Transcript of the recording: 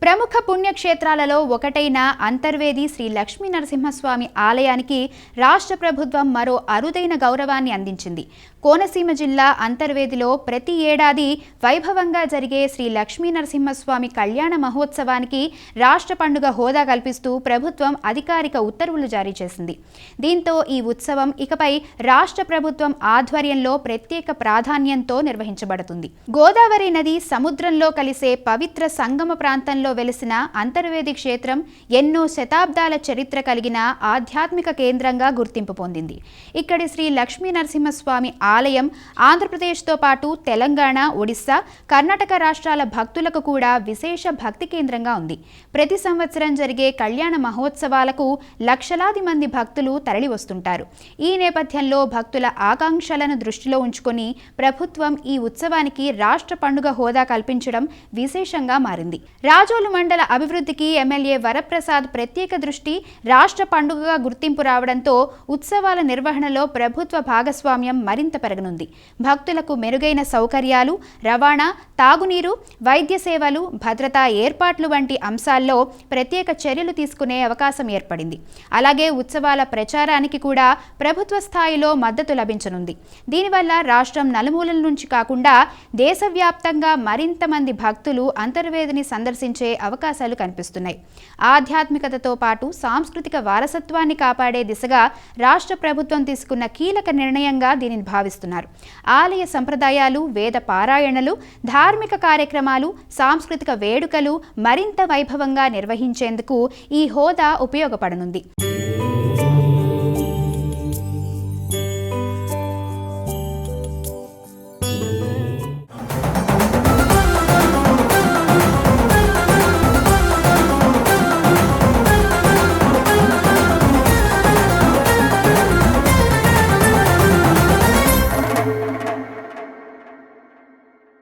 ప్రముఖ పుణ్యక్షేత్రాలలో ఒకటైన అంతర్వేది శ్రీ లక్ష్మీ నరసింహస్వామి ఆలయానికి రాష్ట్ర ప్రభుత్వం మరో అరుదైన గౌరవాన్ని అందించింది. కోనసీమ జిల్లా అంతర్వేదిలో ప్రతి ఏడాది వైభవంగా జరిగే శ్రీ లక్ష్మీ నరసింహస్వామి కళ్యాణ మహోత్సవానికి రాష్ట్ర పండుగ హోదా కల్పిస్తూ ప్రభుత్వం అధికారిక ఉత్తర్వులు జారీ చేసింది. దీంతో ఈ ఉత్సవం ఇకపై రాష్ట్ర ప్రభుత్వం ఆధ్వర్యంలో ప్రత్యేక ప్రాధాన్యంతో నిర్వహించబడుతుంది. గోదావరి నది సముద్రంలో కలిసే పవిత్ర సంగమ ప్రాంతంలో వెలిసిన అంతర్వేది క్షేత్రం ఎన్నో శతాబ్దాల చరిత్ర కలిగిన ఆధ్యాత్మిక కేంద్రంగా గుర్తింపు పొందింది. ఇక్కడి శ్రీ లక్ష్మీ నరసింహస్వామి ఆలయం ఆంధ్రప్రదేశ్తో పాటు తెలంగాణ, ఒడిశా, కర్ణాటక రాష్ట్రాల భక్తులకు కూడా విశేష భక్తి కేంద్రంగా ఉంది. ప్రతి సంవత్సరం జరిగే కళ్యాణ మహోత్సవాలకు లక్షలాది మంది భక్తులు తరలి వస్తుంటారు. ఈ నేపథ్యంలో భక్తుల ఆకాంక్షలను దృష్టిలో ఉంచుకొని ప్రభుత్వం ఈ ఉత్సవానికి రాష్ట్ర పండుగ హోదా కల్పించడం విశేషంగా మారింది. రాజోలు మండల అభివృద్ధికి ఎమ్మెల్యే వరప్రసాద్ ప్రత్యేక దృష్టి, రాష్ట్ర పండుగగా గుర్తింపు రావడంతో ఉత్సవాల నిర్వహణలో ప్రభుత్వ భాగస్వామ్యం మరింత పెరగనుంది. భక్తులకు మెరుగైన సౌకర్యాలు, రవాణా, తాగునీరు, వైద్య సేవలు, భద్రతా ఏర్పాట్లు వంటి అంశాల్లో ప్రత్యేక చర్యలు తీసుకునే అవకాశం ఏర్పడింది. అలాగే ఉత్సవాల ప్రచారానికి కూడా ప్రభుత్వ స్థాయిలో మద్దతు లభించనుంది. దీనివల్ల రాష్ట్రం నలుమూలల నుంచి కాకుండా దేశవ్యాప్తంగా మరింత మంది భక్తులు అంతర్వేదిని సందర్శించే అవకాశాలు కనిపిస్తున్నాయి. ఆధ్యాత్మికతతో పాటు సాంస్కృతిక వారసత్వాన్ని కాపాడే దిశగా రాష్ట్ర ప్రభుత్వం తీసుకున్న కీలక నిర్ణయంగా దీనిని భావిస్తున్నారు. ఆలయ సంప్రదాయాలు, వేద పారాయణలు, ధార్మిక కార్యక్రమాలు, సాంస్కృతిక వేడుకలు మరింత వైభవంగా నిర్వహించేందుకు ఈ హోదా ఉపయోగపడనుంది.